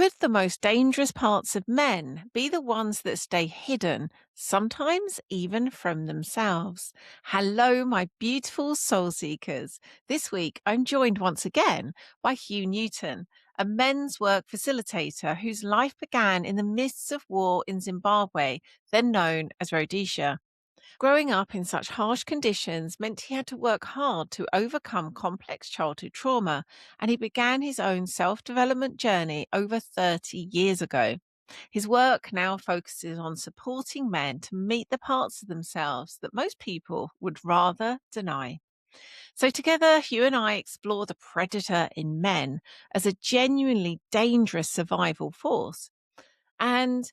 Could the most dangerous parts of men be the ones that stay hidden, sometimes even from themselves? Hello, my beautiful soul seekers. This week, I'm joined once again by Hugh Newton, a men's work facilitator whose life began in the midst of war in Zimbabwe, then known as Rhodesia. Growing up in such harsh conditions meant he had to work hard to overcome complex childhood trauma, and he began his own self development journey over 30 years ago. His work now focuses on supporting men to meet the parts of themselves that most people would rather deny. So, together, Hugh and I explore the predator in men as a genuinely dangerous survival force. And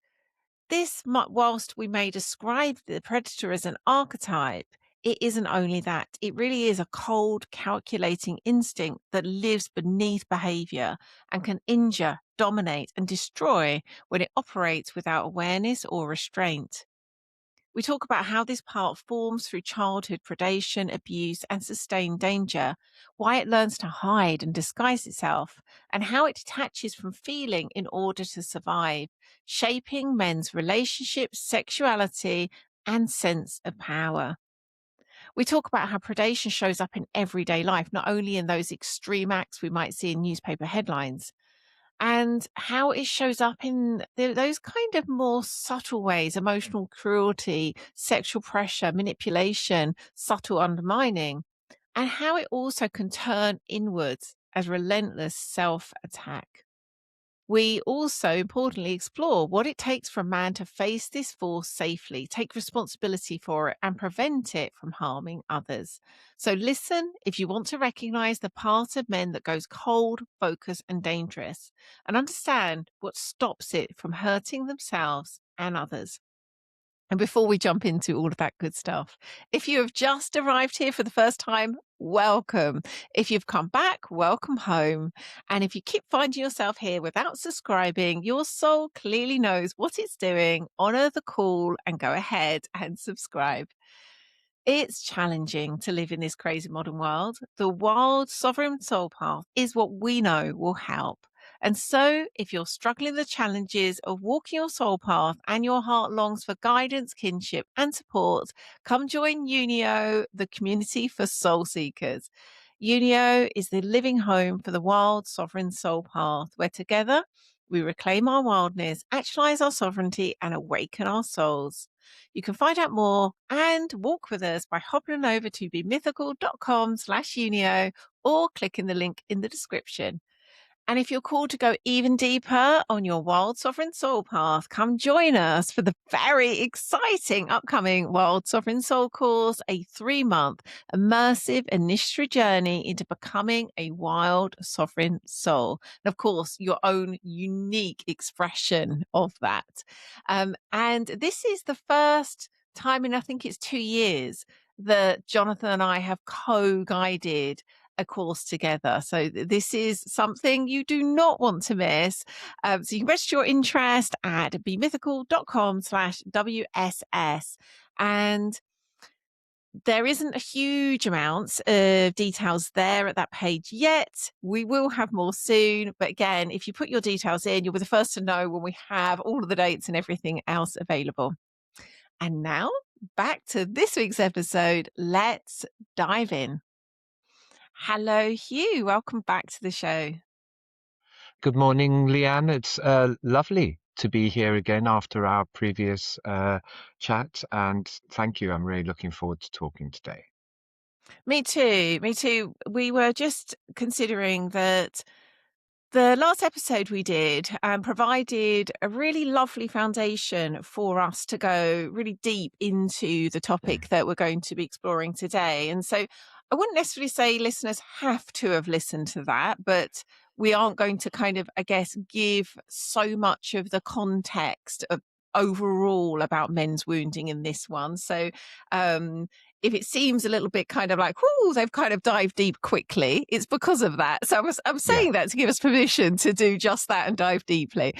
whilst we may describe the predator as an archetype, it isn't only that. It really is a cold, calculating instinct that lives beneath behavior and can injure, dominate, and destroy when it operates without awareness or restraint. We talk about how this part forms through childhood predation, abuse, and sustained danger, why it learns to hide and disguise itself, and how it detaches from feeling in order to survive, shaping men's relationships, sexuality, and sense of power. We talk about how predation shows up in everyday life, not only in those extreme acts we might see in newspaper headlines, and how it shows up in those kind of more subtle ways: emotional cruelty, sexual pressure, manipulation, subtle undermining, and how it also can turn inwards as relentless self attack. We also importantly explore what it takes for a man to face this force safely, take responsibility for it, and prevent it from harming others. So listen if you want to recognize the part of men that goes cold, focused, and dangerous, and understand what stops it from hurting themselves and others. And before we jump into all of that good stuff, if you have just arrived here for the first time, welcome. If you've come back, welcome home. And if you keep finding yourself here without subscribing, your soul clearly knows what it's doing. Honor the call and go ahead and subscribe. It's challenging to live in this crazy modern world. The wild sovereign soul path is what we know will help. And so, if you're struggling with the challenges of walking your soul path and your heart longs for guidance, kinship, and support, come join Unio, the community for soul seekers. Unio is the living home for the wild sovereign soul path, where together we reclaim our wildness, actualize our sovereignty, and awaken our souls. You can find out more and walk with us by hopping over to bemythical.com/unio or clicking the link in the description. And if you're called to go even deeper on your wild sovereign soul path, come join us for the very exciting upcoming Wild Sovereign Soul course, a 3-month immersive initiatory journey into becoming a wild sovereign soul. And of course, your own unique expression of that. And this is the first time in, I think it's 2 years, that Jonathan and I have co-guided a course together. So this is something you do not want to miss. So you can register your interest at bemythical.com/WSS. And there isn't a huge amount of details there at that page yet. We will have more soon. But again, if you put your details in, you'll be the first to know when we have all of the dates and everything else available. And now back to this week's episode. Let's dive in. Hello, Hugh. Welcome back to the show. Good morning, Leanne. It's lovely to be here again after our previous chat. And thank you. I'm really looking forward to talking today. Me too. Me too. We were just considering that the last episode we did provided a really lovely foundation for us to go really deep into the topic that we're going to be exploring today. And so I wouldn't necessarily say listeners have to have listened to that, but we aren't going to kind of, I guess, give so much of the context of overall about men's wounding in this one. So if it seems a little bit kind of like, whoo, they've kind of dived deep quickly, it's because of that. So I'm saying that to give us permission to do just that and dive deeply.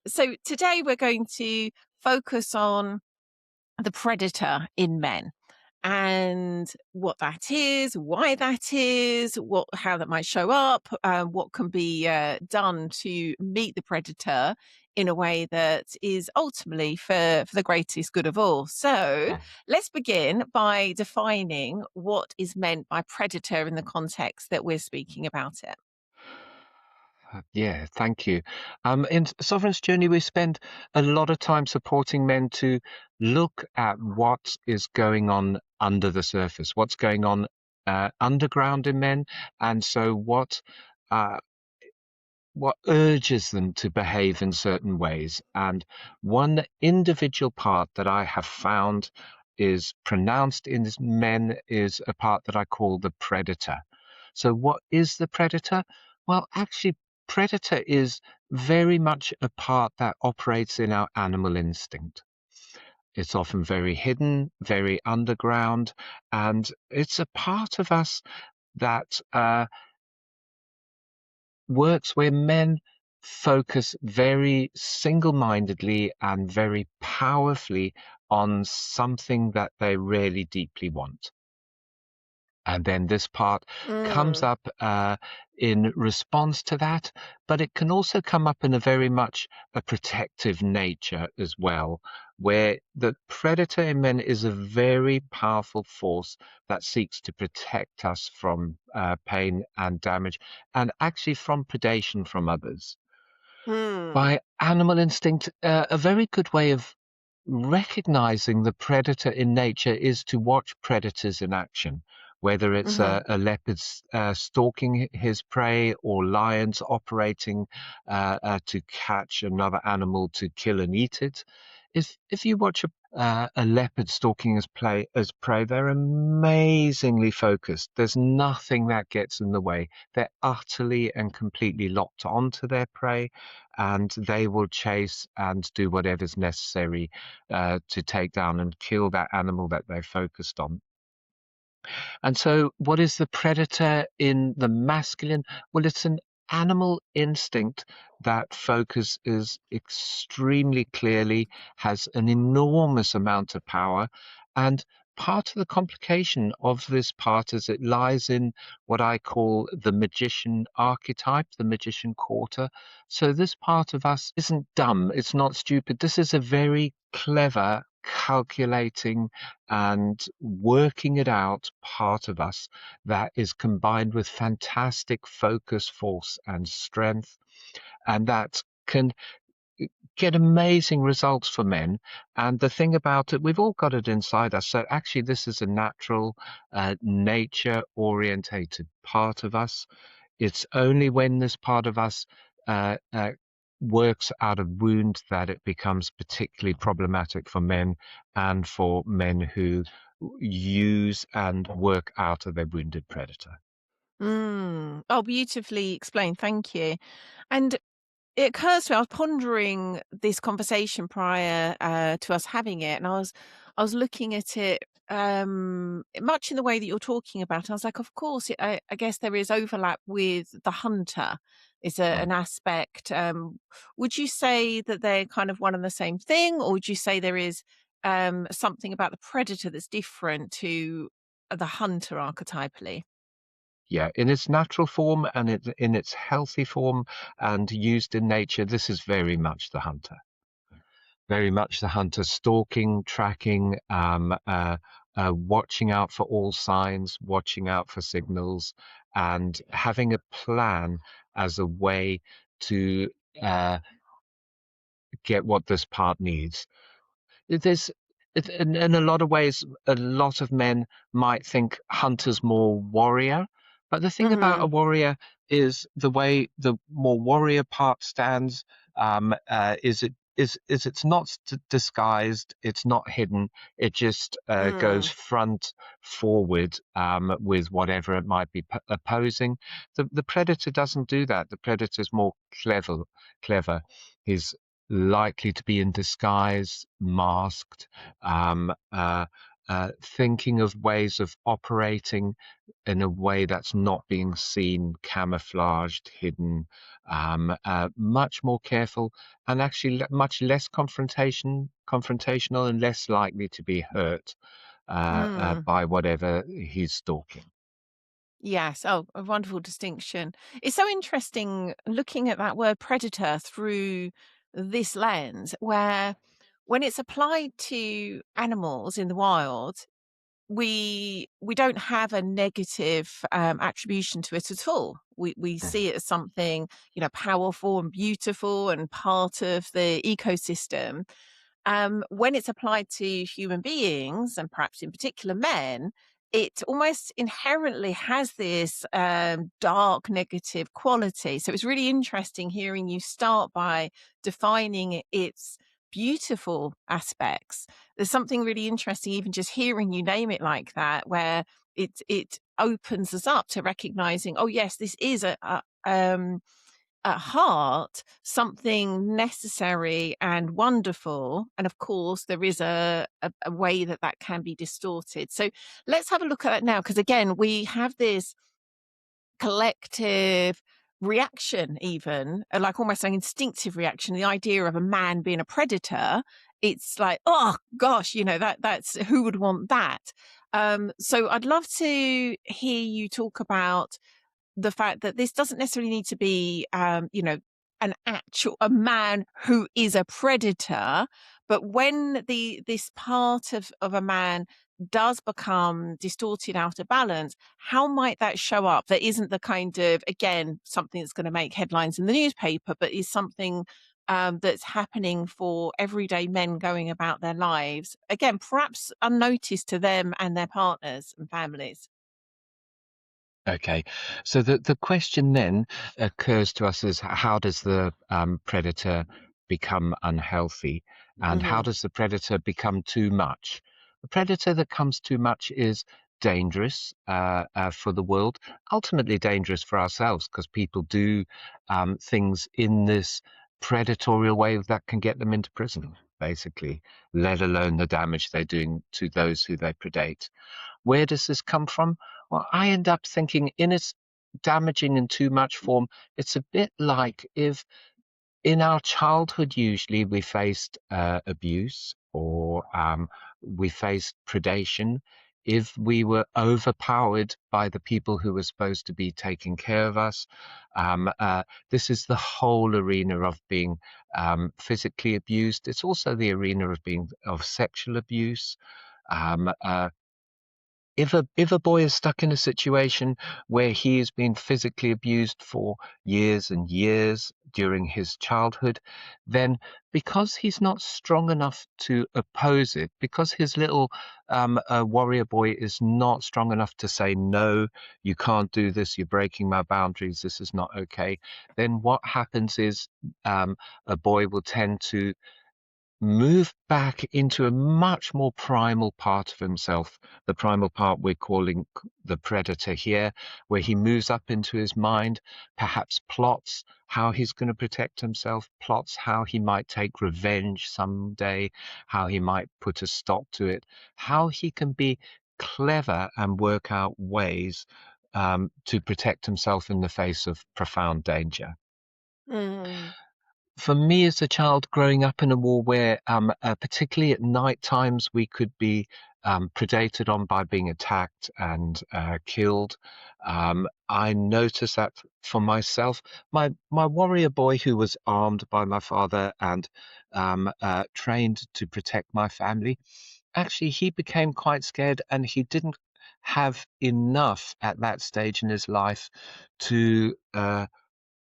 So today we're going to focus on the predator in men. and what that is, why that is, how that might show up, what can be done to meet the predator in a way that is ultimately for the greatest good of all. So let's begin by defining what is meant by predator in the context that we're speaking about it. Yeah, thank you. In Sovereign's Journey, we spend a lot of time supporting men to look at what is going on under the surface, what's going on underground in men, and so uh, what urges them to behave in certain ways. And one individual part that I have found is pronounced in men is a part that I call the predator. So, what is the predator? Well, actually, predator is very much a part that operates in our animal instinct. It's often very hidden, very underground, and it's a part of us that works where men focus very single-mindedly and very powerfully on something that they really deeply want. And then this part comes Mm. up in response to that, but it can also come up in a very much a protective nature as well, where the predator in men is a very powerful force that seeks to protect us from pain and damage, and actually from predation from others. Mm. By animal instinct, a very good way of recognizing the predator in nature is to watch predators in action, whether it's Mhm. a leopard stalking his prey or lions operating to catch another animal to kill and eat it. If you watch a leopard stalking as prey, they're amazingly focused. There's nothing that gets in the way. They're utterly and completely locked onto their prey, and they will chase and do whatever's necessary to take down and kill that animal that they're focused on. And so, what is the predator in the masculine? Well, it's an animal instinct that focuses extremely clearly, has an enormous amount of power. And part of the complication of this part is it lies in what I call the magician archetype, the magician quarter. So, this part of us isn't dumb, it's not stupid. This is a very clever, calculating, and working it out part of us that is combined with fantastic focus, force, and strength, and that can get amazing results for men. And the thing about it, we've all got it inside us. So actually, this is a natural, nature orientated part of us. It's only when this part of us works out of wound that it becomes particularly problematic for men and for men who use and work out of their wounded predator. Mm. Oh, beautifully explained. Thank you. And it occurs to me, I was pondering this conversation prior to us having it, and I was looking at it much in the way that you're talking about. I was like, of course, I guess there is overlap with the hunter. Is Mm. an aspect. Would you say that they're kind of one and the same thing, or would you say there is something about the predator that's different to the hunter archetypally? Yeah, in its natural form and in its healthy form and used in nature, this is very much the hunter. Very much the hunter, stalking, tracking, watching out for all signs, watching out for signals, and having a plan as a way to uh, get what this part needs. There's in a lot of ways, a lot of men might think hunters more warrior, but the thing about Hmm. a warrior is the way the more warrior part stands. Is it's not disguised, it's not hidden. It just goes Mm. front forward with whatever it might be opposing. The predator doesn't do that. The predator's more clever. Clever. He's likely to be in disguise, masked, thinking of ways of operating in a way that's not being seen, camouflaged, hidden, much more careful, and actually much less confrontational and less likely to be hurt. Mm. by whatever he's stalking. Yes. Oh, a wonderful distinction. It's so interesting looking at that word predator through this lens, where when it's applied to animals in the wild, we don't have a negative attribution to it at all. We see it as something, powerful and beautiful and part of the ecosystem. When it's applied to human beings, and perhaps in particular men, it almost inherently has this dark negative quality. So it's really interesting hearing you start by defining its beautiful aspects. There's something really interesting, even just hearing you name it like that, where it opens us up to recognizing, oh yes, this is at heart something necessary and wonderful, and of course there is a way that that can be distorted. So let's have a look at that now, because again we have this collective reaction, even like almost an instinctive reaction, the idea of a man being a predator. It's like, oh gosh, that's who would want that. So I'd love to hear you talk about the fact that this doesn't necessarily need to be, a man who is a predator, but when this part of a man does become distorted, out of balance, how might that show up? That isn't the kind of, again, something that's going to make headlines in the newspaper, but is something that's happening for everyday men going about their lives. Again, perhaps unnoticed to them and their partners and families. Okay, so the question then occurs to us is how does the predator become unhealthy, and how Hmm. does the predator become too much? The predator that comes too much is dangerous for the world, ultimately dangerous for ourselves because people do things in this predatorial way that can get them into prison, basically, let alone the damage they're doing to those who they predate. Where does this come from? Well, I end up thinking in its damaging and too much form, it's a bit like if in our childhood, usually we faced abuse or we faced predation. If we were overpowered by the people who were supposed to be taking care of us, this is the whole arena of being physically abused. It's also the arena of being of sexual abuse. If a boy is stuck in a situation where he has been physically abused for years and years during his childhood, then because he's not strong enough to oppose it, because his little warrior boy is not strong enough to say, no, you can't do this, you're breaking my boundaries, this is not okay, then what happens is a boy will tend to move back into a much more primal part of himself, the primal part we're calling the predator here, where he moves up into his mind, perhaps plots how he's going to protect himself, plots how he might take revenge someday, how he might put a stop to it, how he can be clever and work out ways to protect himself in the face of profound danger. Mm. For me as a child growing up in a war where, particularly at night times, we could be predated on by being attacked and killed, I noticed that for myself. My warrior boy, who was armed by my father and trained to protect my family, actually he became quite scared, and he didn't have enough at that stage in his life to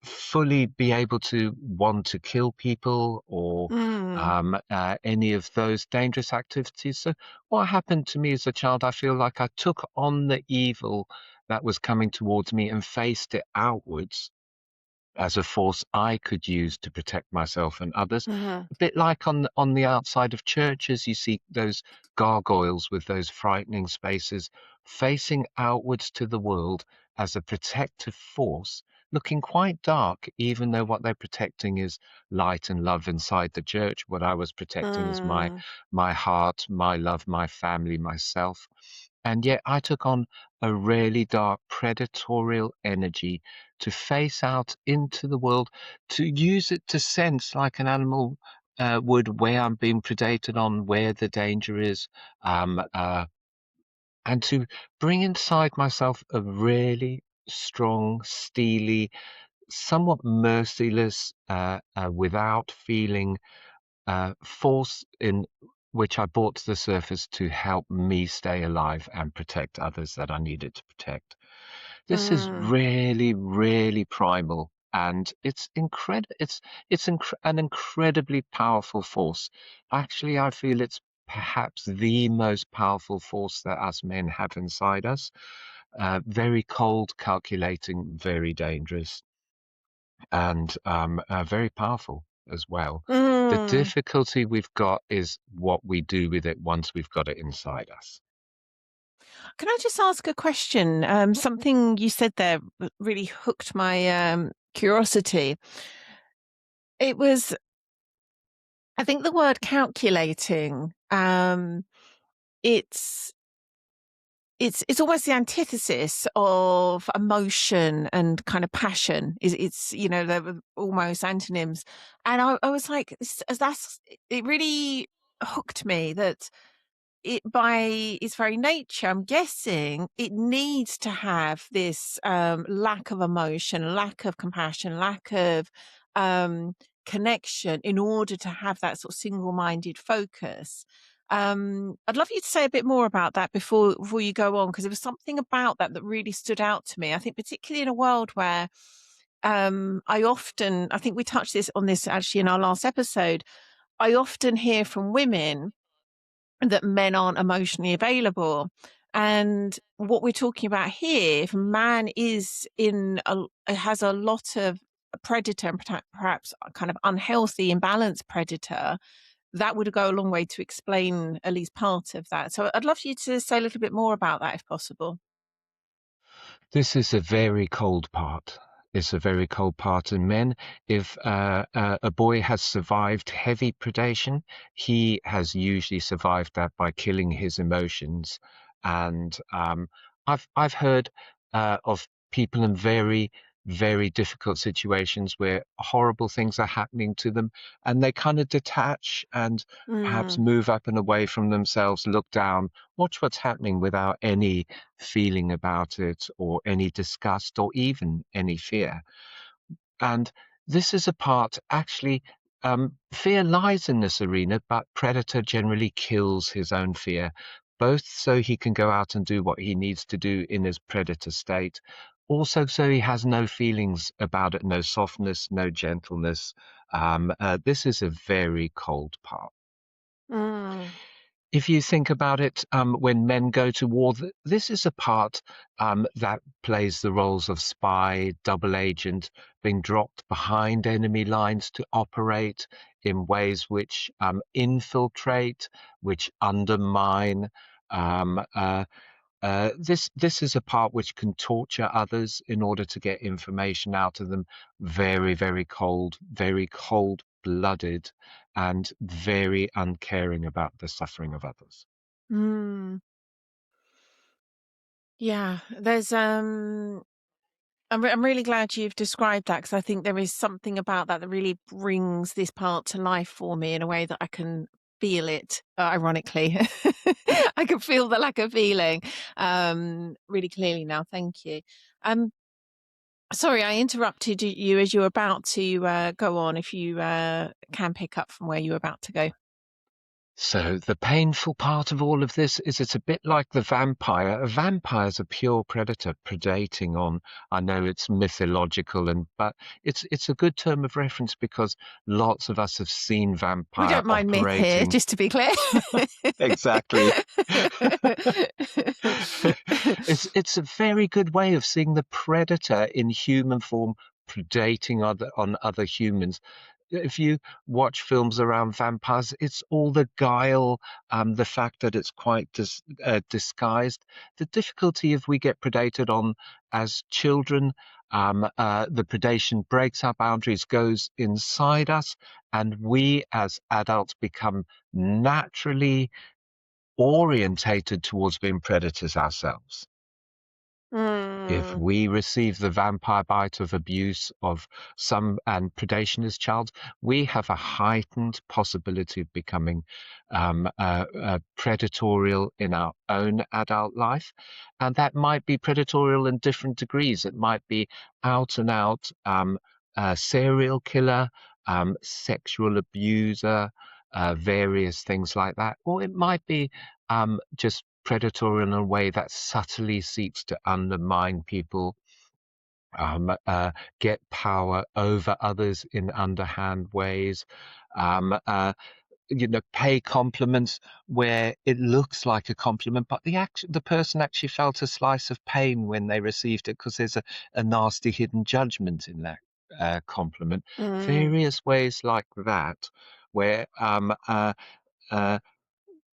fully be able to want to kill people or Mm. any of those dangerous activities. So, what happened to me as a child, I feel like I took on the evil that was coming towards me and faced it outwards as a force I could use to protect myself and others. Mhm. A bit like on the outside of churches, you see those gargoyles with those frightening spaces facing outwards to the world as a protective force, looking quite dark, even though what they're protecting is light and love inside the church. What I was protecting is Mm. my heart, my love, my family, myself. And yet I took on a really dark predatorial energy to face out into the world, to use it to sense like an animal would where I'm being predated on, where the danger is. and to bring inside myself a really strong, steely, somewhat merciless, without feeling force in which I brought to the surface to help me stay alive and protect others that I needed to protect. This is Mm. really, really primal, and it's an incredibly powerful force. Actually, I feel it's perhaps the most powerful force that us men have inside us. Very cold, calculating, very dangerous, and very powerful as well. The Mm. difficulty we've got is what we do with it once we've got it inside us. Can I just ask a question? Something you said there really hooked my curiosity. It was, I think, the word calculating. It's it's almost the antithesis of emotion and kind of passion. It's they're almost antonyms, and I was like, that's it. Really hooked me that it by its very nature, I'm guessing it needs to have this lack of emotion, lack of compassion, lack of um, connection in order to have that sort of single-minded focus. I'd love you to say a bit more about that before you go on, because there was something about that that really stood out to me. I think particularly in a world where I think we touched on this actually in our last episode. I often hear from women that men aren't emotionally available. And what we're talking about here, if a man has a lot of predator and perhaps a kind of unhealthy, imbalanced predator, that would go a long way to explain at least part of that. So I'd love you to say a little bit more about that if possible. This is a very cold part. It's a very cold part in men. If a boy has survived heavy predation, he has usually survived that by killing his emotions. And I've heard of people in very, very difficult situations where horrible things are happening to them, and they kind of detach and perhaps Mm, move up and away from themselves, look down, watch what's happening without any feeling about it or any disgust or even any fear. And this is a part, actually, fear lies in this arena, but Predator generally kills his own fear, both so he can go out and do what he needs to do in his predator state, also so he has no feelings about it, no softness, no gentleness. This is a very cold part. mm, If you think about it, when men go to war, this is a part that plays the roles of spy, double agent, being dropped behind enemy lines to operate in ways which infiltrate, which undermine. Um, uh, this is a part which can torture others in order to get information out of them. Very, very cold blooded, and very uncaring about the suffering of others. mm. Yeah, I'm really glad you've described that, because I think there is something about that that really brings this part to life for me in a way that I can feel it. Ironically, I can feel the lack of feeling really clearly now. Thank you. Um, Sorry, I interrupted you as you were about to go on. If you can pick up from where you were about to go. So the painful part of all of this is it's a bit like the vampire. A vampire is a pure predator predating on. I know it's mythological, but it's a good term of reference because lots of us have seen We vampire don't mind myth here, operating. just to be clear. Exactly. It's a very good way of seeing the predator in human form predating other humans. If you watch films around vampires, it's all the guile, the fact that it's quite disguised. The difficulty if we get predated on as children, the predation breaks our boundaries, goes inside us, and we as adults become naturally orientated towards being predators ourselves. If Mm. we receive the vampire bite of abuse of some and predation as child, we have a heightened possibility of becoming predatorial in our own adult life. And that might be predatorial in different degrees. It might be out and out serial killer, sexual abuser, various things like that. Or it might be just predatory in a way that subtly seeks to undermine people, um, uh, get power over others in underhand ways, um, uh, pay compliments where it looks like a compliment, but the person actually felt a slice of pain when they received it because there's a nasty hidden judgment in that compliment. Mm. Various ways like that, where uh,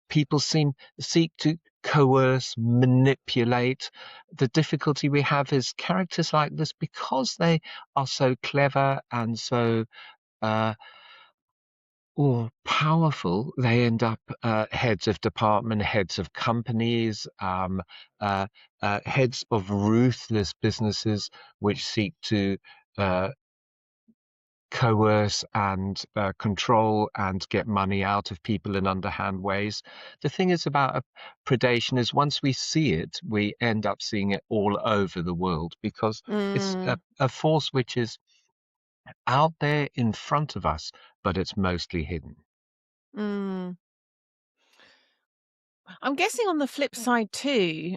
people seek to coerce, manipulate. The difficulty we have is characters like this, because they are so clever and so uh, powerful. They end up heads of department, heads of companies, uh, heads of ruthless businesses which seek to uh, coerce and control and get money out of people in underhand ways. The thing is about predation is once we see it, we end up seeing it all over the world because it's Mm. a force which is out there in front of us, but it's mostly hidden. Mm. I'm guessing on the flip side too,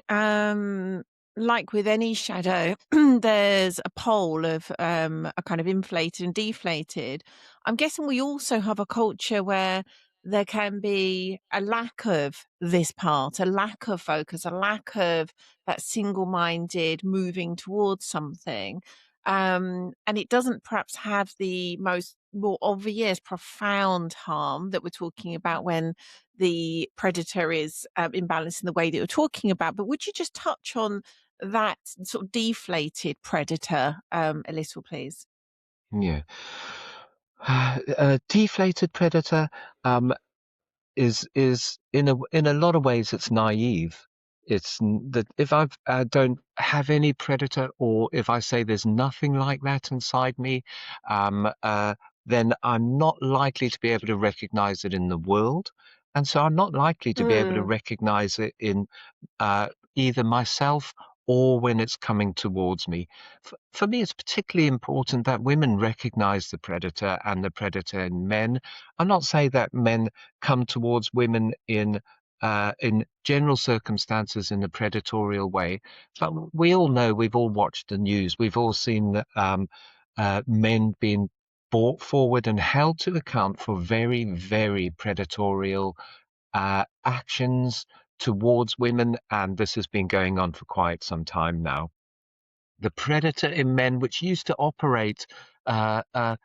like with any shadow, there's a pole of a kind of inflated and deflated. I'm guessing we also have a culture where there can be a lack of this part, a lack of focus, a lack of that single minded moving towards something. And it doesn't perhaps have the most more obvious, profound harm that we're talking about when the predator is imbalanced in the way that you're talking about. But would you just touch on that sort of deflated predator a little, please? Yeah. A deflated predator is in a lot of ways it's naive. That if I don't have any predator, or if I say there's nothing like that inside me, um, uh, then I'm not likely to be able to recognize it in the world, and so I'm not likely to be able to Mm, recognize it in uh, either myself or when it's coming towards me. For me, it's particularly important that women recognize the predator and the predator in men. I'm not saying that men come towards women in general circumstances in a predatorial way, but we all know, we've all watched the news, we've all seen men being brought forward and held to account for very, very predatorial actions towards women, and this has been going on for quite some time now. The predator in men, which used to operate uh, uh,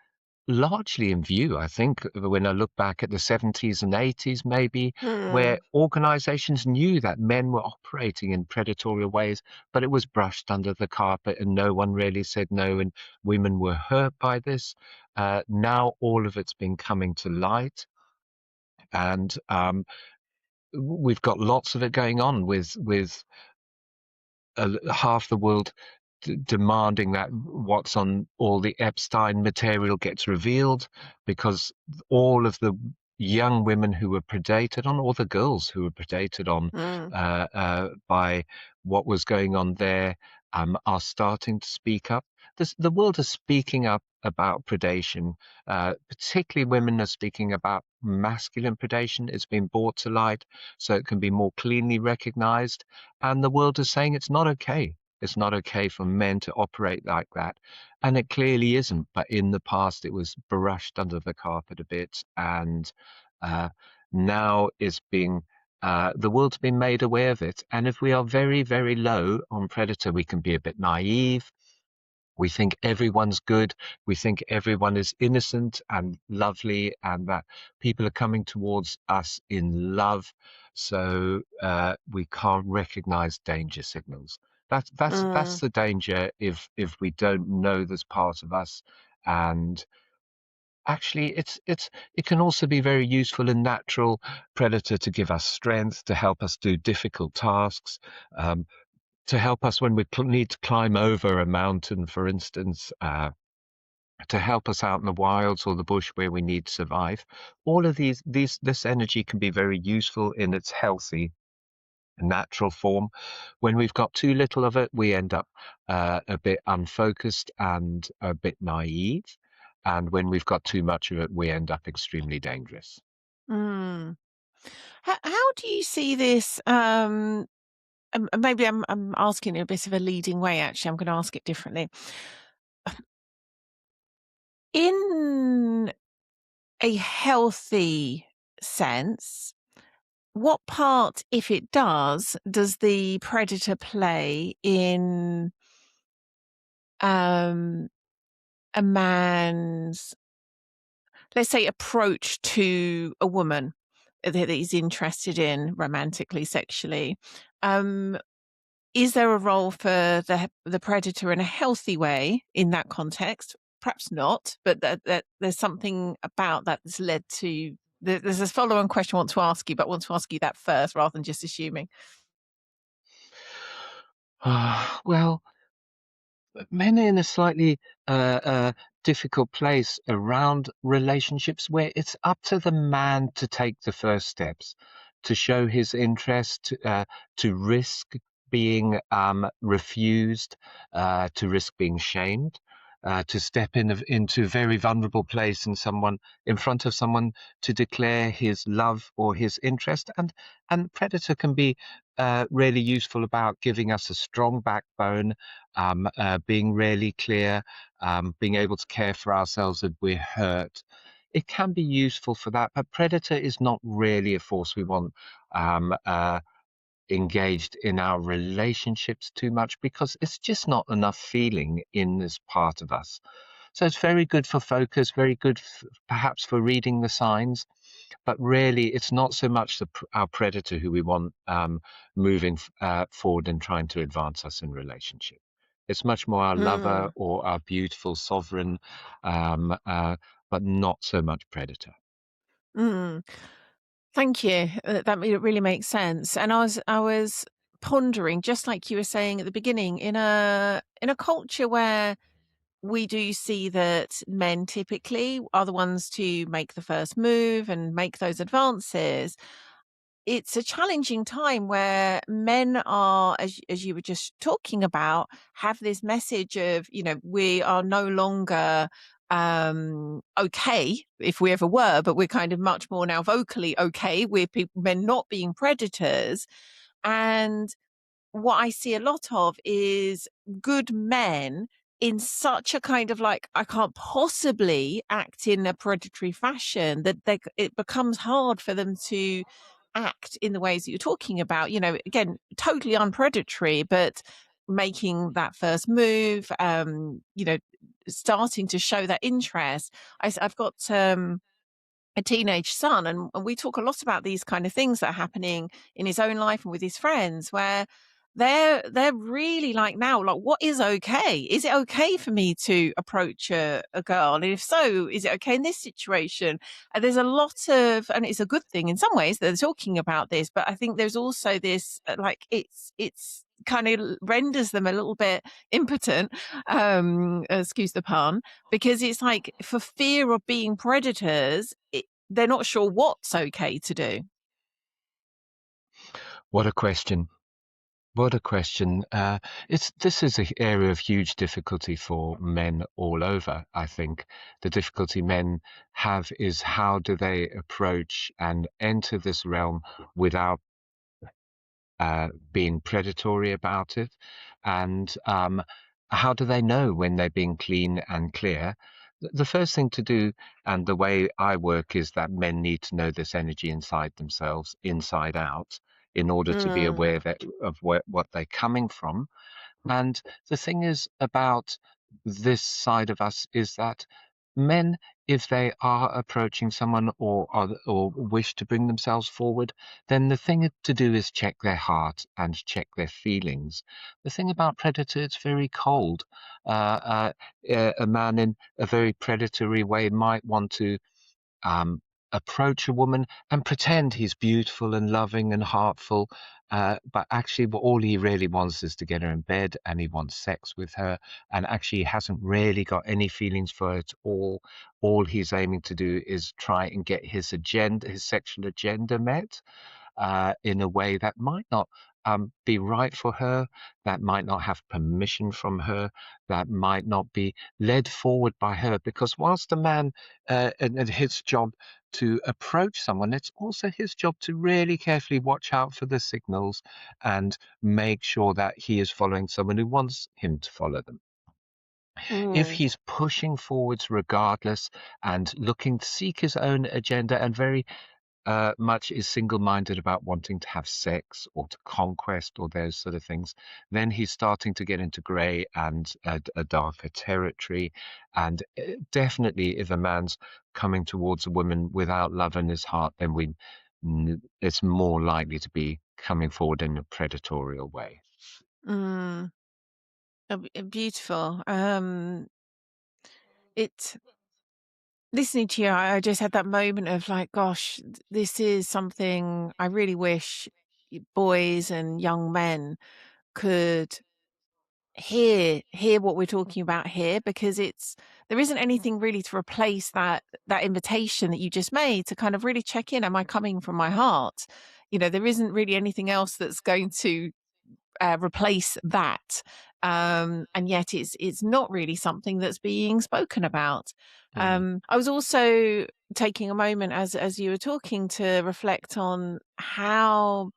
largely in view, I think, when I look back at the 70s and 80s, maybe, where mm, organizations knew that men were operating in predatory ways, but it was brushed under the carpet and no one really said no, and women were hurt by this. Now all of it's been coming to light, and we've got lots of it going on with half the world demanding that what's on all the Epstein material gets revealed, because all of the young women who were predated on, or the girls who were predated on mm, by what was going on there, are starting to speak up. The world is speaking up about predation. Particularly women are speaking about masculine predation. It's been brought to light so it can be more cleanly recognized. And the world is saying it's not okay. It's not okay for men to operate like that. And it clearly isn't. But in the past, it was brushed under the carpet a bit. And uh, now is being, the world's been made aware of it. And if we are very, very low on predator, we can be a bit naive. We think everyone's good. We think everyone is innocent and lovely, and that people are coming towards us in love. So we can't recognize danger signals. That's mm, the danger if we don't know this part of us. And actually, it can also be very useful in natural predator to give us strength, to help us do difficult tasks. Um, to help us when we need to climb over a mountain, for instance, to help us out in the wilds or the bush where we need to survive. All of this energy can be very useful in its healthy, natural form. When we've got too little of it, we end up a bit unfocused and a bit naive. And when we've got too much of it, we end up extremely dangerous. Mm. How do you see this? Maybe I'm asking in a bit of a leading way. Actually, I'm going to ask it differently. In a healthy sense, what part, if it does the predator play in um, a man's, let's say, approach to a woman that he's interested in romantically, sexually? Um, Is there a role for the predator in a healthy way in that context? Perhaps not, but that there's something about that that's led to there's this follow-on question I want to ask you, but I want to ask you that first rather than just assuming. Well, men are in a slightly difficult place around relationships where it's up to the man to take the first steps, to show his interest, to risk being refused, to risk being shamed, to step into a very vulnerable place in front of someone to declare his love or his interest. And predator can be really useful about giving us a strong backbone, being really clear, being able to care for ourselves if we're hurt. It can be useful for that, but predator is not really a force we want engaged in our relationships too much because it's just not enough feeling in this part of us. So it's very good for focus, very good perhaps for reading the signs, but really it's not so much our predator who we want moving forward and trying to advance us in relationship. It's much more our lover Mm, or our beautiful sovereign, um, uh, but not so much predator. mm. Thank you. Really makes sense. And I was pondering, just like you were saying at the beginning, in a culture where we do see that men typically are the ones to make the first move and make those advances. It's a challenging time where men are, as you were just talking about, have this message of, we are no longer okay, if we ever were, but we're kind of much more now vocally okay. We're men not being predators. And what I see a lot of is good men in such a kind of like, I can't possibly act in a predatory fashion, that it becomes hard for them to act in the ways that you're talking about. Again, totally unpredatory, but making that first move, starting to show that interest. I've got a teenage son, and we talk a lot about these kind of things that are happening in his own life and with his friends, where they're really like, now, like, what is okay? Is it okay for me to approach a girl? And if so, is it okay in this situation? And there's a lot of, and it's a good thing in some ways that they're talking about this, but I think there's also this like, it's kind of renders them a little bit impotent, excuse the pun, because it's like, for fear of being predators, they're not sure what's okay to do. What a question. What a question. This is an area of huge difficulty for men all over, I think. The difficulty men have is how do they approach and enter this realm without being predatory about it? And how do they know when they're being clean and clear? The first thing to do, and the way I work, is that men need to know this energy inside themselves, inside out, in order to be Mm, aware of what they're coming from. And the thing is about this side of us is that men, if they are approaching someone or wish to bring themselves forward, then the thing to do is check their heart and check their feelings. The thing about predator, it's very cold. A man in a very predatory way might want to um, approach a woman and pretend he's beautiful and loving and heartful, but actually, all he really wants is to get her in bed, and he wants sex with her, and actually, he hasn't really got any feelings for her at all. All he's aiming to do is try and get his agenda, his sexual agenda met, in a way that might not be right for her, that might not have permission from her, that might not be led forward by her. Because whilst a man and his job to approach someone, it's also his job to really carefully watch out for the signals and make sure that he is following someone who wants him to follow them. If Mm. he's pushing forwards regardless and looking to seek his own agenda and very much is single-minded about wanting to have sex or to conquest or those sort of things, then he's starting to get into grey and a darker territory. And definitely, if a man's coming towards a woman without love in his heart, then it's more likely to be coming forward in a predatorial way. Mm. Beautiful. It Listening to you, I just had that moment of like, gosh, this is something I really wish boys and young men could hear what we're talking about here, because there isn't anything really to replace that invitation that you just made to kind of really check in. Am I coming from my heart? There isn't really anything else that's going to replace that. And yet it's not really something that's being spoken about. Mm. I was also taking a moment as you were talking to reflect on how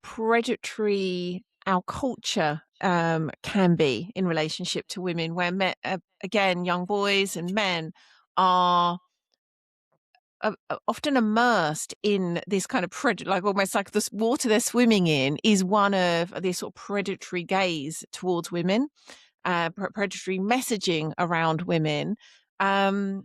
predatory our culture can be in relationship to women, where again, young boys and men are often immersed in this kind of like almost like this water they're swimming in is one of this sort of predatory gaze towards women, predatory messaging around women. Um,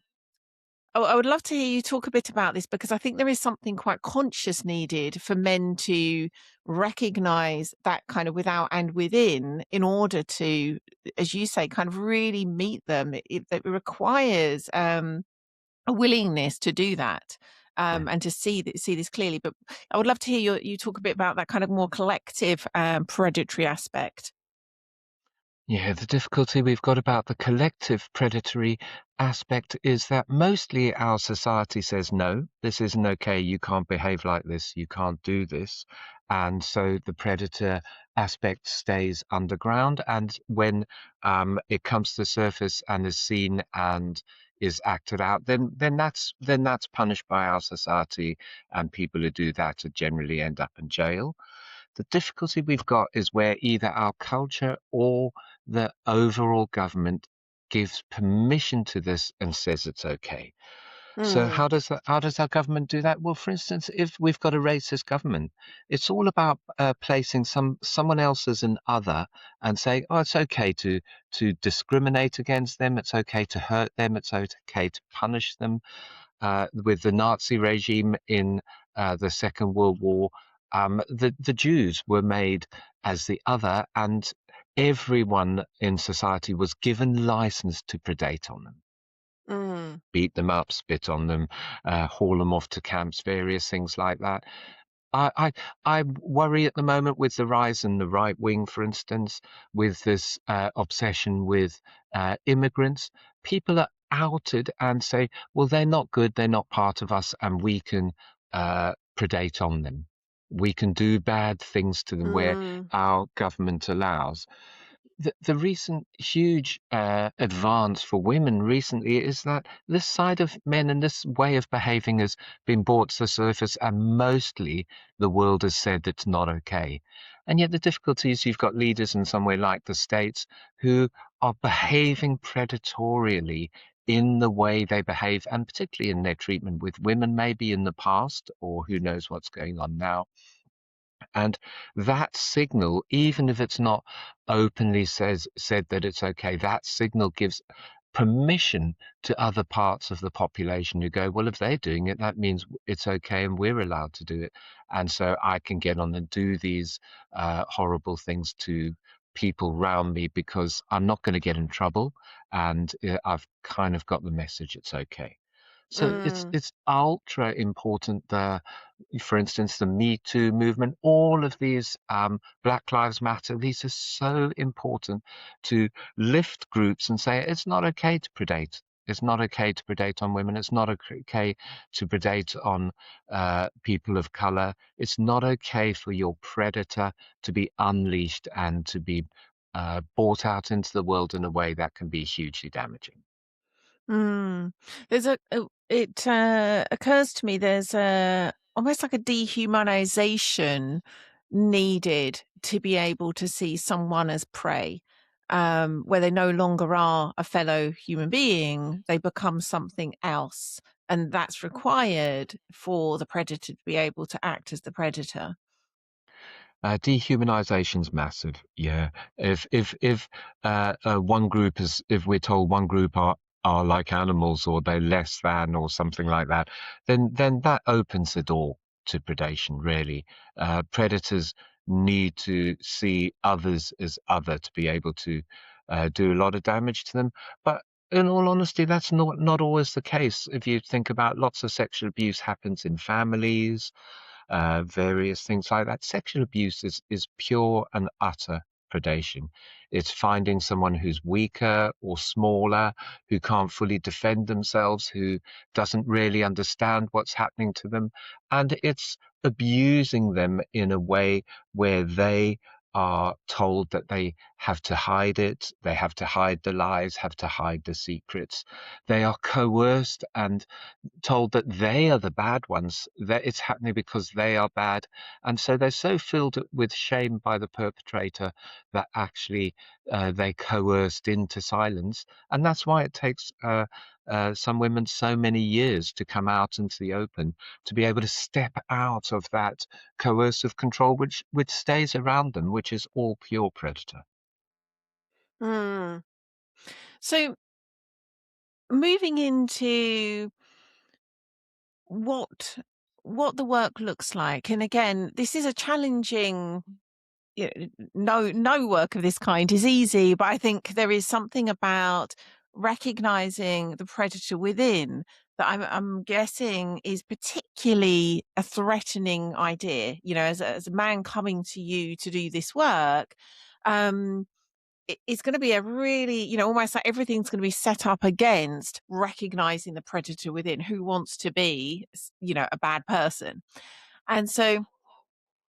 I would love to hear you talk a bit about this, because I think there is something quite conscious needed for men to recognize that kind of without and within, in order to, as you say, kind of really meet them. It requires a willingness to do that, Mm. and to see this clearly. But I would love to hear you talk a bit about that kind of more collective predatory aspect. Yeah, the difficulty we've got about the collective predatory aspect is that mostly our society says, no, this isn't okay. You can't behave like this. You can't do this. And so the predator aspect stays underground. And when it comes to the surface and is seen and is acted out, then that's punished by our society. And people who do that generally end up in jail. The difficulty we've got is where either our culture or the overall government gives permission to this and says it's okay. So Mm, how does our government do that? Well, for instance, if we've got a racist government, it's all about placing someone else as an other and saying, oh, it's okay to discriminate against them, it's okay to hurt them, it's okay to punish them. With the Nazi regime in the Second World War, the Jews were made as the other, and everyone in society was given license to predate on them, mm, beat them up, spit on them, haul them off to camps, various things like that. I, I I worry at the moment with the rise in the right wing, for instance, with this obsession with immigrants. People are outed and say, well, they're not good, they're not part of us, and we can predate on them. We can do bad things to them where mm, our government allows. The recent huge advance for women recently is that this side of men and this way of behaving has been brought to the surface, and mostly the world has said it's not okay. And yet, the difficulty is you've got leaders in somewhere like the States who are behaving predatorially in the way they behave, and particularly in their treatment with women, maybe in the past, or who knows what's going on now. And that signal, even if it's not openly said that it's okay, that signal gives permission to other parts of the population who go, well, if they're doing it, that means it's okay and we're allowed to do it. And so I can get on and do these horrible things to people around me because I'm not going to get in trouble. And I've kind of got the message it's okay. So Mm. it's ultra important. For instance, the Me Too movement, all of these, Black Lives Matter, these are so important to lift groups and say it's not okay to predate. It's not okay to predate on women. It's not okay to predate on people of color. It's not okay for your predator to be unleashed and to be brought out into the world in a way that can be hugely damaging. Mm. There's it occurs to me there's a almost like a dehumanization needed to be able to see someone as prey, where they no longer are a fellow human being, they become something else. And that's required for the predator to be able to act as the predator. Dehumanization's massive. Yeah. If one group is, if we're told one group are like animals or they're less than or something like that, then that opens the door to predation, really. Predators need to see others as other to be able to do a lot of damage to them. But in all honesty, that's not always the case. If you think about, lots of sexual abuse happens in families, various things like that. Sexual abuse is pure and utter predation. It's finding someone who's weaker or smaller, who can't fully defend themselves, who doesn't really understand what's happening to them, and it's abusing them in a way where they are told that they have to hide it, they have to hide the lies, have to hide the secrets. They are coerced and told that they are the bad ones, that it's happening because they are bad. And so they're so filled with shame by the perpetrator that actually they coerced into silence. And that's why it takes some women so many years to come out into the open, to be able to step out of that coercive control, which stays around them, which is all pure predator. Mm. So moving into what what the work looks like, and again, this is a challenging, no work of this kind is easy, but I think there is something about recognizing the predator within that I'm guessing is particularly a threatening idea, as a man coming to you to do this work. um it's going to be a really, almost like everything's going to be set up against recognizing the predator within who wants to be, a bad person. And so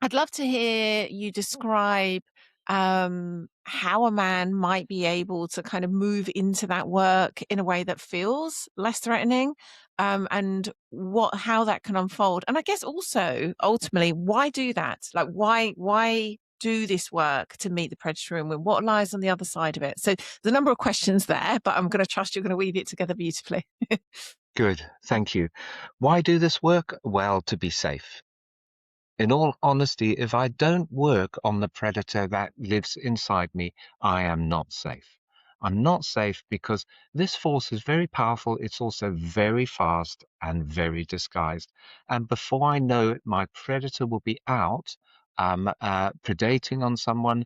I'd love to hear you describe how a man might be able to kind of move into that work in a way that feels less threatening, and how that can unfold. And I guess also ultimately, why do that? Like, why do this work to meet the predator and win? What lies on the other side of it? So there's a number of questions there, but I'm going to trust you're going to weave it together beautifully. Good, thank you. Why do this work? Well, to be safe. In all honesty, if I don't work on the predator that lives inside me, I am not safe. I'm not safe because this force is very powerful. It's also very fast and very disguised. And before I know it, my predator will be out, predating on someone.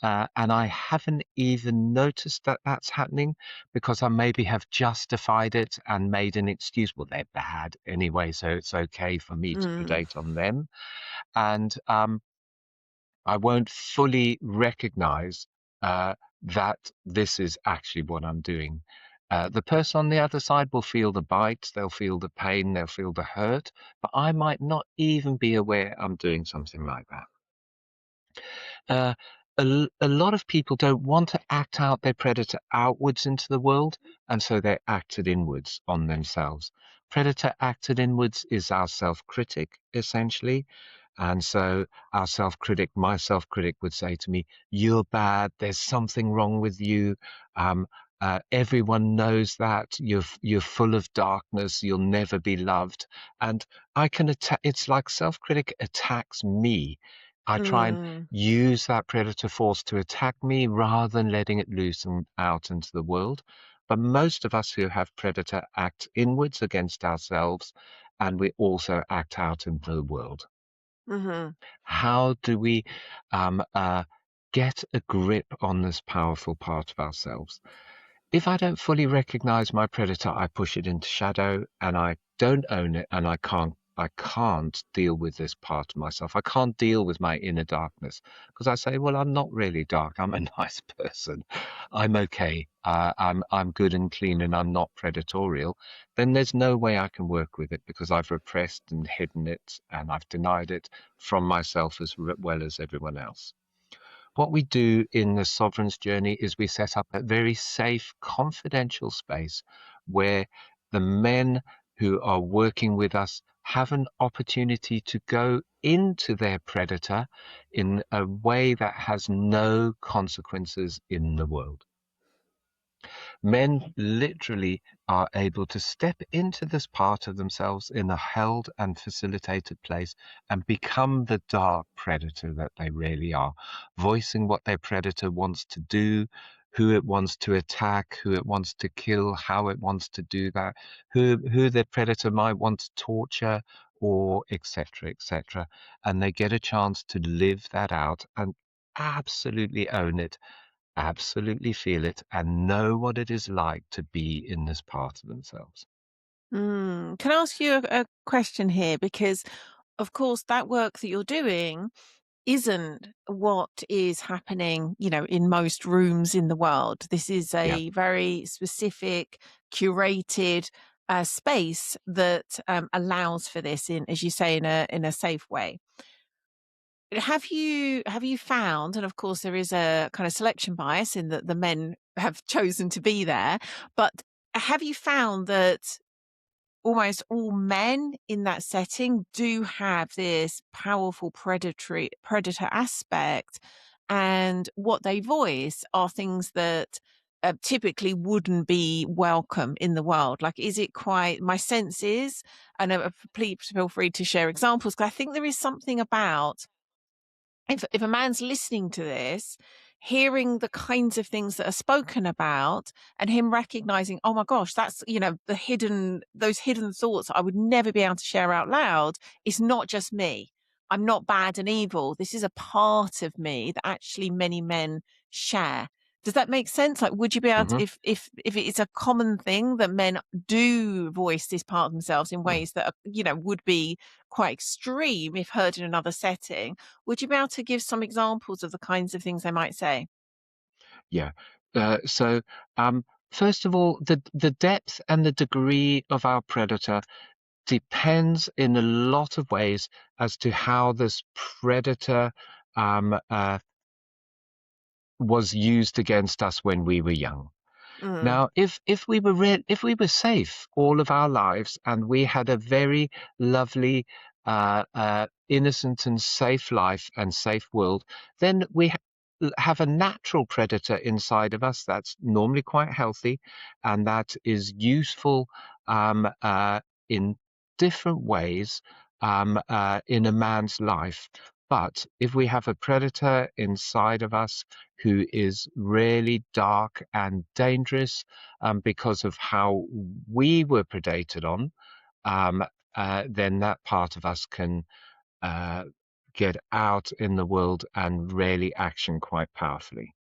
And I haven't even noticed that that's happening because I maybe have justified it and made an excuse. Well, they're bad anyway, so it's okay for me to Mm, predate on them, and I won't fully recognize that this is actually what I'm doing. The person on the other side will feel the bite, they'll feel the pain, they'll feel the hurt, but I might not even be aware I'm doing something like that. Uh, a lot of people don't want to act out their predator outwards into the world, and so they acted inwards on themselves. Predator acted inwards is our self critic, essentially. And so our self critic, my self critic would say to me, "You're bad. There's something wrong with you. Everyone knows that. You're full of darkness. You'll never be loved." And I can attack, it's like self critic attacks me. I try and mm, use that predator force to attack me rather than letting it loose and out into the world. But most of us who have predator act inwards against ourselves, and we also act out into the world. mhm, How do we um, uh, get a grip on this powerful part of ourselves? if I don't fully recognize my predator, I push it into shadow and I don't own it, and I can't deal with this part of myself. I can't deal with my inner darkness because I say, well, I'm not really dark. I'm a nice person. I'm okay. I'm good and clean and I'm not predatorial. Then there's no way I can work with it because I've repressed and hidden it and I've denied it from myself as well as everyone else. What we do in the Sovereign's Journey is we set up a very safe, confidential space where the men who are working with us have an opportunity to go into their predator in a way that has no consequences in the world. Men literally are able to step into this part of themselves in a held and facilitated place and become the dark predator that they really are, voicing what their predator wants to do, who it wants to attack, who it wants to kill, how it wants to do that, who the predator might want to torture, or etc., etc. And they get a chance to live that out and absolutely own it, absolutely feel it, and know what it is like to be in this part of themselves. Can I ask you a question here? Because, of course, that work that you're doing isn't what is happening, in most rooms in the world. This is Yeah. a very specific, curated space that allows for this in, as you say, in a safe way. Have you found, and of course there is a kind of selection bias in that the men have chosen to be there, but have you found that almost all men in that setting do have this powerful predator aspect, and what they voice are things that typically wouldn't be welcome in the world? Like, is it quite, my sense is, and please feel free to share examples, because I think there is something about, if a man's listening to this, hearing the kinds of things that are spoken about, and him recognizing, oh my gosh, that's, those hidden thoughts I would never be able to share out loud. It's not just me. I'm not bad and evil. This is a part of me that actually many men share. Does that make sense? Like, would you be able to, Hmm. if it's a common thing that men do voice this part of themselves in ways that are, would be quite extreme if heard in another setting, would you be able to give some examples of the kinds of things they might say? Yeah. So, first of all, the depth and the degree of our predator depends in a lot of ways as to how this predator um, uh, was used against us when we were young. Mm, Now, if we were safe all of our lives and we had a very lovely, innocent and safe life and safe world, then we have a natural predator inside of us that's normally quite healthy and that is useful in different ways in a man's life. But if we have a predator inside of us who is really dark and dangerous because of how we were predated on, um, then that part of us can uh, get out in the world and really action quite powerfully.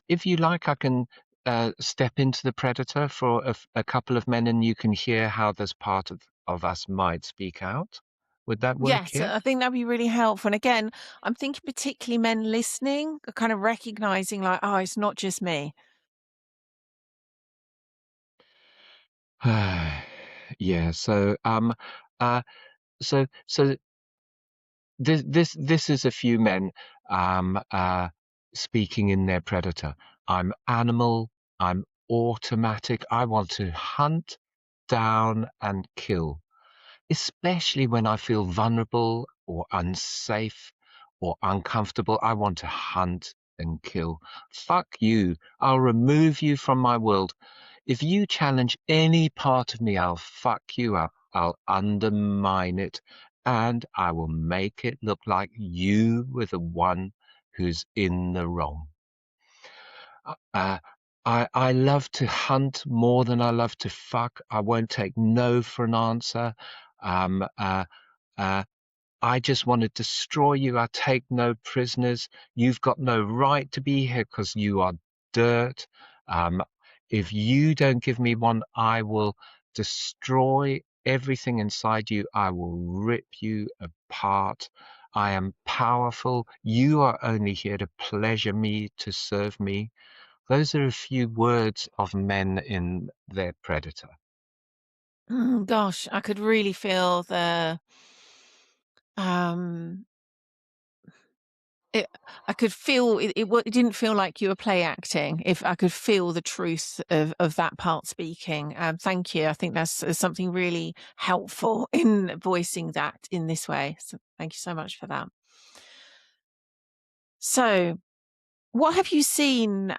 If you like, I can step into the predator for a couple of men, and you can hear how this part of us might speak out. Would that work yes, here? I think that'd be really helpful. And again, I'm thinking particularly men listening are kind of recognizing, like, oh, it's not just me. Yeah. Uh, so this is a few men speaking in their predator. I'm animal. I'm automatic. I want to hunt down and kill, especially when I feel vulnerable or unsafe or uncomfortable. I want to hunt and kill. Fuck you. I'll remove you from my world. If you challenge any part of me, I'll fuck you up. I'll undermine it and I will make it look like you were the one who's in the wrong. Uh, I love to hunt more than I love to fuck. I won't take no for an answer. Um, uh, uh, I just want to destroy you. I take no prisoners. You've got no right to be here because you are dirt. Um, if you don't give me one, I will destroy everything inside you. I will rip you apart. I am powerful. You are only here to pleasure me, to serve me. Those are a few words of men in their predator. Gosh, I could really feel um, it I could feel it didn't feel like you were play acting. If I could feel the truth of that part speaking. Thank you. I think that's something really helpful in voicing that in this way. So thank you so much for that. So, what have you seen,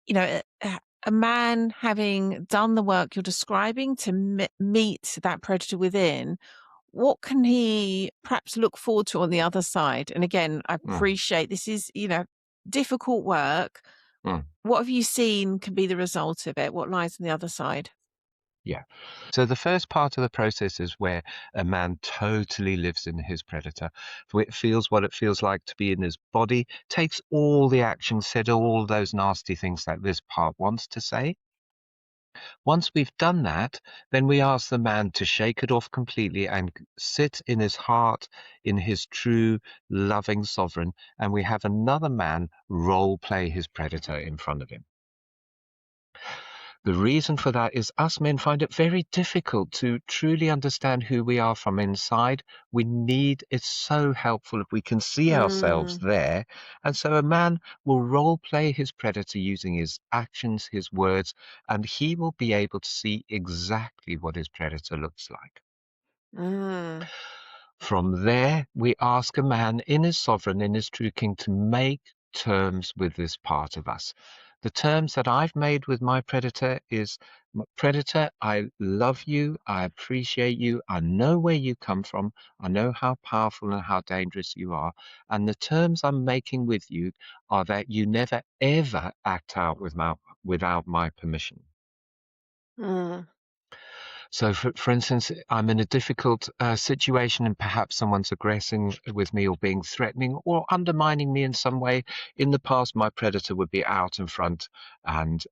you know, a man having done the work you're describing to meet that predator within, what can he perhaps look forward to on the other side? And again, I Mm, appreciate this is, difficult work. mm. What have you seen can be the result of it? What lies on the other side? Yeah. So the first part of the process is where a man totally lives in his predator. Where it feels what it feels like to be in his body, takes all the action, said all those nasty things that this part wants to say. Once we've done that, then we ask the man to shake it off completely and sit in his heart, in his true loving sovereign, and we have another man role play his predator in front of him. The reason for that is us men find it very difficult to truly understand who we are from inside. It's so helpful if we can see ourselves Mm, there. And so a man will role play his predator using his actions, his words, and he will be able to see exactly what his predator looks like. mm, From there, we ask a man in his sovereign, in his true king, to make terms with this part of us. The terms that I've made with my predator is predator, I love you, I appreciate you, I know where you come from, I know how powerful and how dangerous you are. And the terms I'm making with you are that you never ever act out without my permission. mm, So, for instance, I'm in a difficult situation and perhaps someone's aggressing with me or being threatening or undermining me in some way. In the past, my predator would be out in front and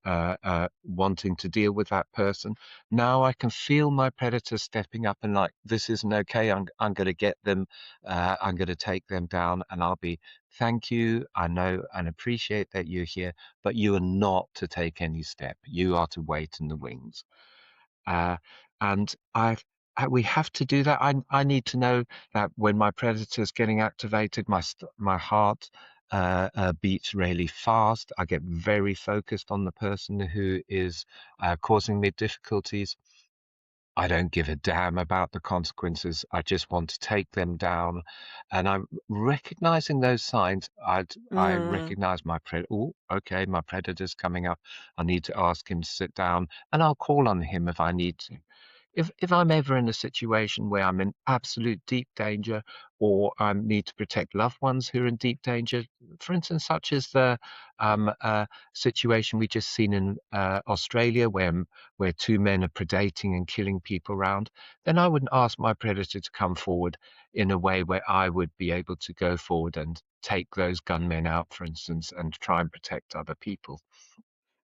wanting to deal with that person. Now I can feel my predator stepping up and like, this isn't okay. I'm going to get them. I'm going to take them down and I'll be, thank you. I know and appreciate that you're here, but you are not to take any step. You are to wait in the wings. Uh, and we have to do that. I need to know that when my predator is getting activated, my heart beats really fast. I get very focused on the person who is causing me difficulties. I don't give a damn about the consequences. I just want to take them down. And I'm recognizing those signs. I mm, recognize my predator. Oh, okay, my predator's coming up. I need to ask him to sit down, and I'll call on him if I need to. If I'm ever in a situation where I'm in absolute deep danger or I need to protect loved ones who are in deep danger, for instance, such as the situation we just seen in Australia where two men are predating and killing people around, then I wouldn't ask my predator to come forward in a way where I would be able to go forward and take those gunmen out, for instance, and try and protect other people.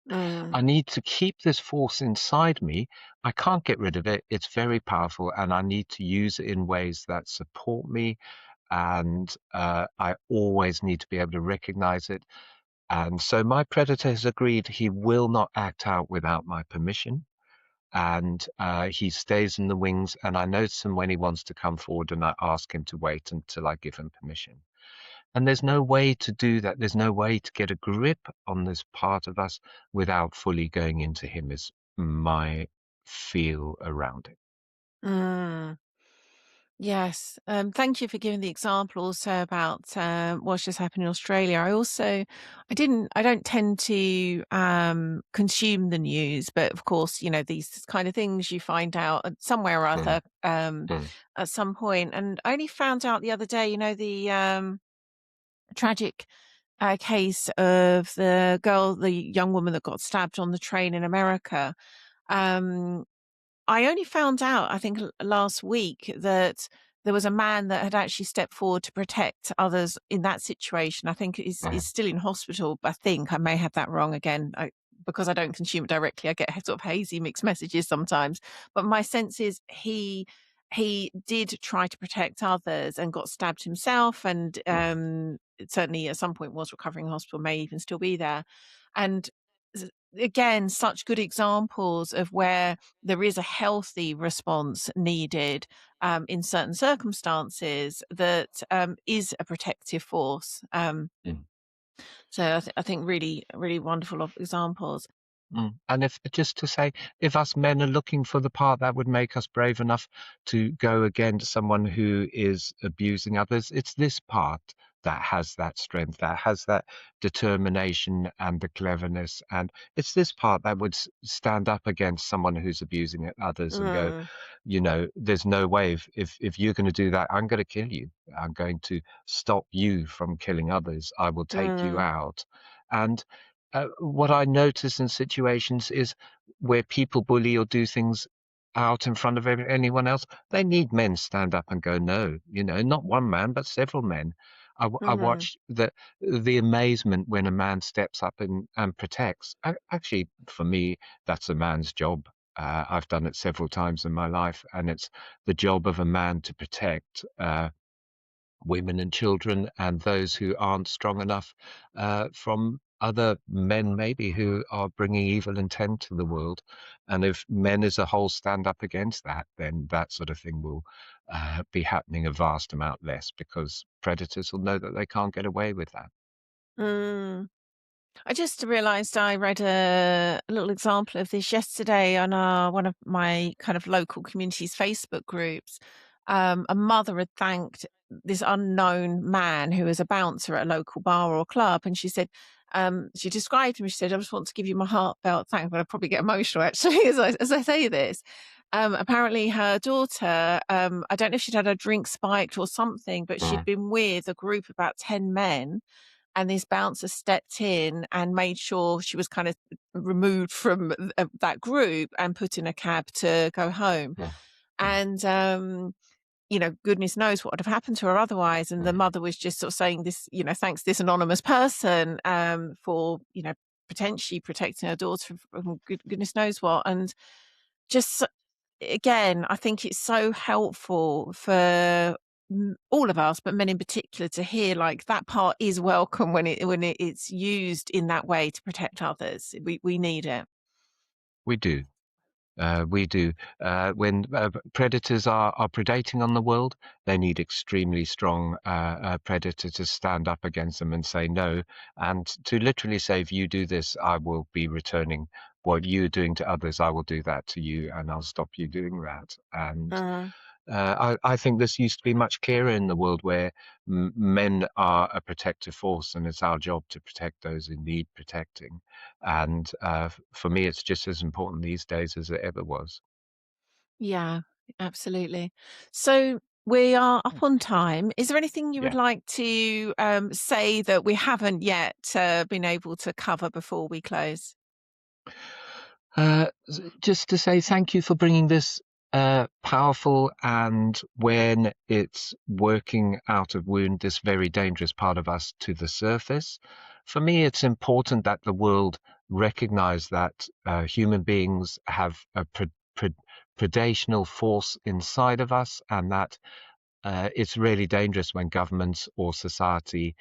mm, I need to keep this force inside me. I can't get rid of it. It's very powerful, and I need to use it in ways that support me. And I always need to be able to recognize it. And so my predator has agreed he will not act out without my permission. And he stays in the wings. And I notice him when he wants to come forward, and I ask him to wait until I give him permission. And there's no way to do that. There's no way to get a grip on this part of us without fully going into him, is my feel around it. mm. Yes. Thank you for giving the example also about what's just happened in Australia. I don't tend to consume the news, but of course, these kind of things you find out somewhere or Mm, other mm, at some point. And I only found out the other day, the tragic case of the young woman that got stabbed on the train in America. Um, I only found out, I think, last week that there was a man that had actually stepped forward to protect others in that situation. I think is Mm, still in hospital. I think I may have that wrong again. Because I don't consume it directly, I get sort of hazy mixed messages sometimes. But my sense is he did try to protect others and got stabbed himself, and mm, certainly at some point was recovering in hospital, may even still be there. And s- again, such good examples of where there is a healthy response needed in certain circumstances that is a protective force. mm. So I think really, really wonderful examples. And if just to say, if us men are looking for the part that would make us brave enough to go against someone who is abusing others, it's this part that has that strength, that has that determination and the cleverness. And it's this part that would stand up against someone who's abusing others and go, Mm, there's no way. If you're going to do that, I'm going to kill you. I'm going to stop you from killing others. I will take you mm, out. And what I notice in situations is where people bully or do things out in front of anyone else, they need men stand up and go, no, not one man, but several men. I mhm, watch the amazement when a man steps up and protects. Actually, for me, that's a man's job. I've done it several times in my life, and it's the job of a man to protect. Women and children and those who aren't strong enough from other men, maybe, who are bringing evil intent to the world. And if men as a whole stand up against that, then that sort of thing will be happening a vast amount less because predators will know that they can't get away with that. mm. I just realized I read a little example of this yesterday on one of my kind of local community's Facebook groups. A mother had thanked this unknown man who was a bouncer at a local bar or club, and she said, she described him. She said, "I just want to give you my heartfelt thanks." But I probably get emotional actually as I say this. Apparently, her daughter, I don't know if she'd had a drink spiked or something, but she'd Mm, been with a group of about 10 men, and this bouncer stepped in and made sure she was kind of removed from that group and put in a cab to go home. mm, mm, And, goodness knows what would have happened to her otherwise. And the mm. mother was just sort of saying this, thanks this anonymous person for, potentially protecting her daughter from goodness knows what. And just again, I think it's so helpful for all of us, but men in particular, to hear like that part is welcome when it's used in that way to protect others. We need it. We do. We do. When predators are predating on the world, they need extremely strong predator to stand up against them and say no, and to literally say, if you do this, I will be returning what you're doing to others. I will do that to you, and I'll stop you doing that. And Mm, I think this used to be much clearer in the world where men are a protective force, and it's our job to protect those who need protecting. And for me, it's just as important these days as it ever was. yeah, absolutely. So we are up on time. Is there anything you would Yeah. like to say that we haven't yet been able to cover before we close? Just to say thank you for bringing this powerful and when it's working out of wound, this very dangerous part of us to the surface. For me, it's important that the world recognize that human beings have a predational force inside of us, and that it's really dangerous when governments or society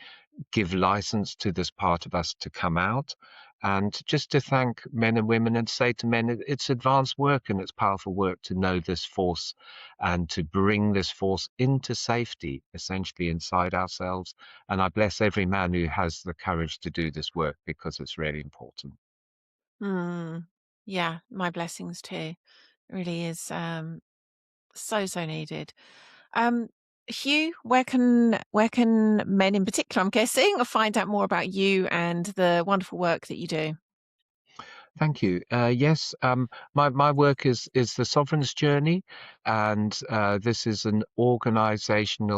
give license to this part of us to come out. And just to thank men and women and say to men, it's advanced work and it's powerful work to know this force and to bring this force into safety, essentially inside ourselves. And I bless every man who has the courage to do this work because it's really important. Mm, yeah, my blessings too. It really is so needed. Um, Hugh, where can men in particular, I'm guessing, find out more about you and the wonderful work that you do? Thank you. Yes, my work is the Sovereign's Journey, and this is an organization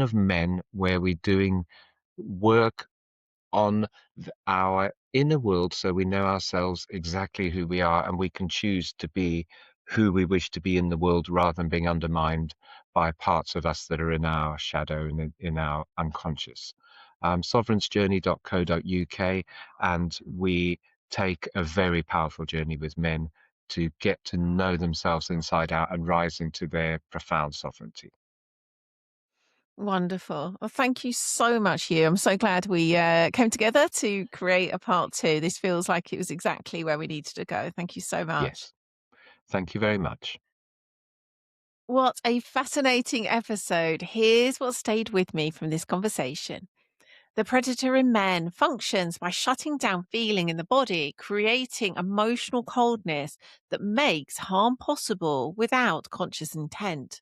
of men where we're doing work on our inner world, so we know ourselves exactly who we are, and we can choose to be who we wish to be in the world rather than being undermined by parts of us that are in our shadow and in our unconscious. Sovereignsjourney.co.uk, and we take a very powerful journey with men to get to know themselves inside out and rise into their profound sovereignty. Wonderful. Well, thank you so much, Hugh. I'm so glad we came together to create a part two. This feels like it was exactly where we needed to go. Thank you so much. Yes. Thank you very much. What a fascinating episode. Here's what stayed with me from this conversation. The predator in men functions by shutting down feeling in the body, creating emotional coldness that makes harm possible without conscious intent.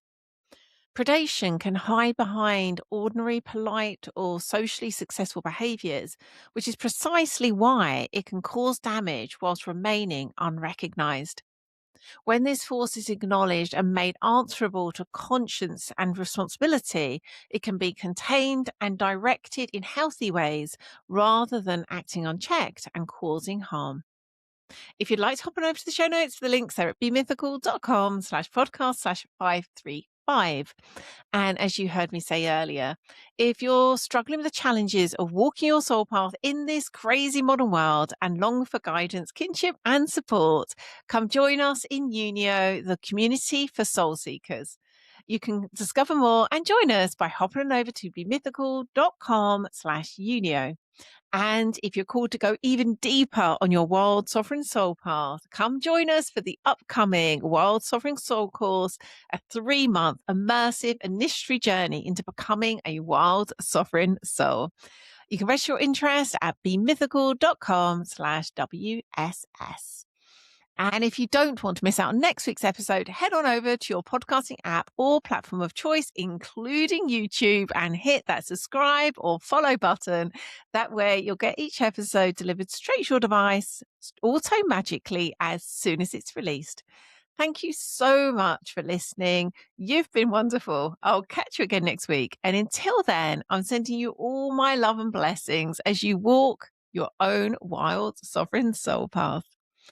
Predation can hide behind ordinary, polite, or socially successful behaviors, which is precisely why it can cause damage whilst remaining unrecognized. When this force is acknowledged and made answerable to conscience and responsibility, it can be contained and directed in healthy ways rather than acting unchecked and causing harm. If you'd like to hop on over to the show notes, the links are at bemythical.com/podcast/535. And as you heard me say earlier, if you're struggling with the challenges of walking your soul path in this crazy modern world and long for guidance, kinship, and support, come join us in Unio, the community for soul seekers. You can discover more and join us by hopping on over to bemythical.com/Unio. And if you're called to go even deeper on your Wild Sovereign Soul path, come join us for the upcoming Wild Sovereign Soul course, a 3-month immersive initiatory journey into becoming a wild sovereign soul. You can register your interest at bemythical.com/WSS. And if you don't want to miss out on next week's episode, head on over to your podcasting app or platform of choice, including YouTube, and hit that subscribe or follow button. That way you'll get each episode delivered straight to your device auto magically as soon as it's released. Thank you so much for listening. You've been wonderful. I'll catch you again next week. And until then, I'm sending you all my love and blessings as you walk your own wild sovereign soul path.